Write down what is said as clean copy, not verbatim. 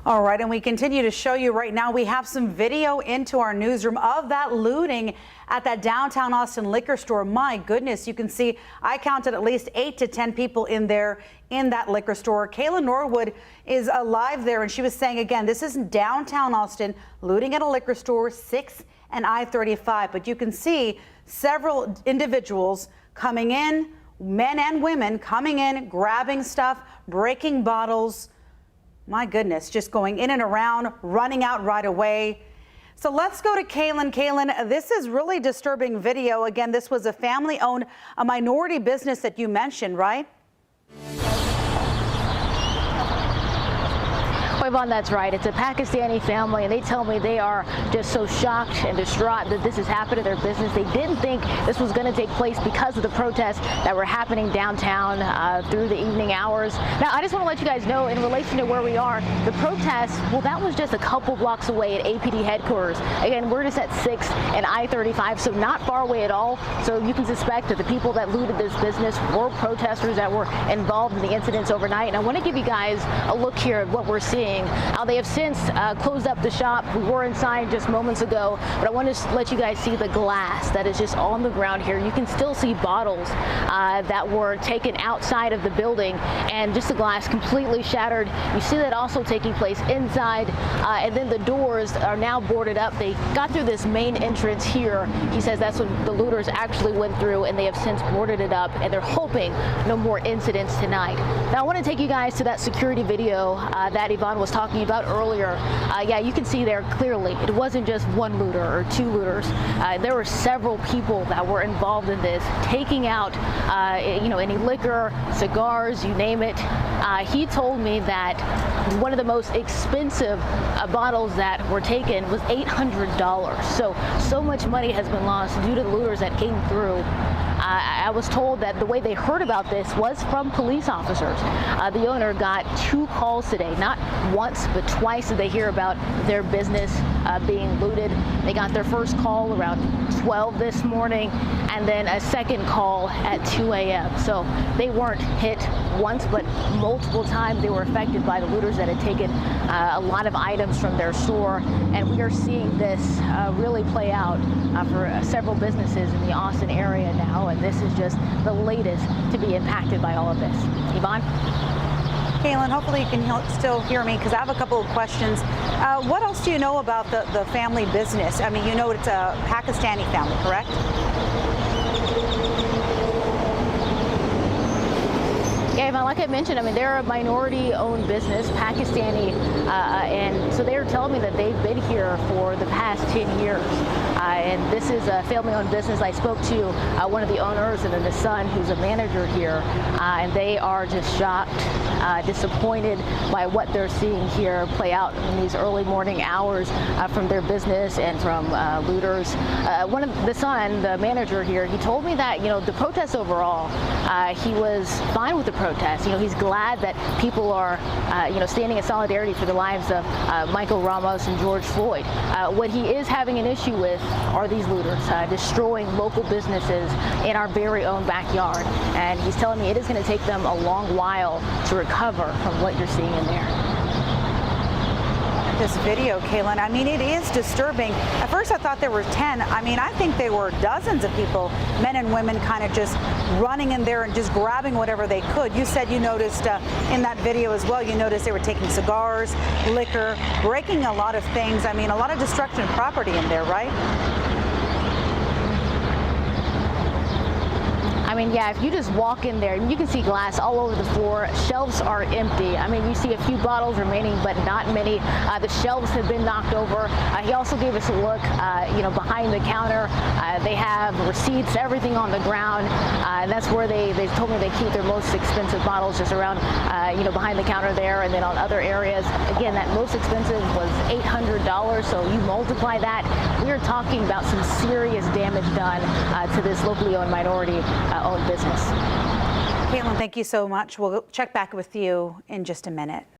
All right, and we continue to show you right now. We have some video into our newsroom of that looting at that downtown Austin liquor store. My goodness, you can see I counted at least 8 to 10 people in there in that liquor store. Kayla Norwood is alive there, and she was saying again, this is downtown Austin, looting at a liquor store, 6 and I-35. But you can see several individuals coming in, men and women coming in, grabbing stuff, breaking bottles. My goodness, just going in and around, running out right away. So let's go to Kaylin. Kaylin, this is really disturbing video. Again, this was a family-owned, a minority business that you mentioned, right? Yvonne, that's right. It's a Pakistani family, and they tell me they are just so shocked and distraught that this has happened to their business. They didn't think this was going to take place because of the protests that were happening downtown through the evening hours. Now, I just want to let you guys know, in relation to where we are, the protest, well, that was just a couple blocks away at APD headquarters. Again, we're just at 6 and I-35, so not far away at all. So you can suspect that the people that looted this business were protesters that were involved in the incidents overnight. And I want to give you guys a look here at what we're seeing. They have since closed up the shop. We were inside just moments ago, but I want to let you guys see the glass that is just on the ground here. You can still see bottles that were taken outside of the building, and just the glass completely shattered. You see that also taking place inside, and then the doors are now boarded up. They got through this main entrance here. He says that's when the looters actually went through, and they have since boarded it up, and they're hoping no more incidents tonight. Now I want to take you guys to that security video that Yvonne was talking about earlier. Yeah, you can see there clearly it wasn't just one looter or 2 looters. There were several people that were involved in this, taking out any liquor, cigars, you name it. He told me that one of the most expensive bottles that were taken was $800. So much money has been lost due to the looters that came through. I was told that the way they heard about this was from police officers. The owner got 2 calls today. Not once, but twice did they hear about their business being looted. They got their first call around 12 this morning, and then a second call at 2 a.m. So they weren't hit once, but multiple times they were affected by the looters that had taken a lot of items from their store. And we are seeing this really play out for several businesses in the Austin area now. And this is just the latest to be impacted by all of this. Yvonne? Kaylin, hopefully you can still hear me, because I have a couple of questions. What else do you know about the family business? I mean, you know it's a Pakistani family, correct? Yeah, Yvonne, like I mentioned, I mean, they're a minority-owned business, Pakistani, and so they were telling me that they've been here for the past 10 years. And this is a family-owned business. I spoke to one of the owners and then the son, who's a manager here, and they are just shocked, disappointed by what they're seeing here play out in these early morning hours from their business and from looters. One of the son, the manager here, he told me that, the protests overall, he was fine with the protests. He's glad that people are, standing in solidarity for the lives of Michael Ramos and George Floyd. What he is having an issue with are these looters destroying local businesses in our very own backyard. And he's telling me it is going to take them a long while to recover from what you're seeing in there. This video, Kaylin, I mean, it is disturbing. At first I thought there were 10. I mean, I think there were dozens of people, men and women, kind of just running in there and just grabbing whatever they could. You said you noticed in that video as well, you noticed they were taking cigars, liquor, breaking a lot of things. I mean, a lot of destruction of property in there, right? I mean, yeah, if you just walk in there, you can see glass all over the floor. Shelves are empty. I mean, you see a few bottles remaining, but not many. The shelves have been knocked over. He also gave us a look, behind the counter. They have receipts, everything on the ground. That's where they told me they keep their most expensive bottles, just around, behind the counter there, and then on other areas. Again, that most expensive was $800. So you multiply that, we are talking about some serious damage done to this locally owned minority owned business. Caitlin, thank you so much. We'll check back with you in just a minute.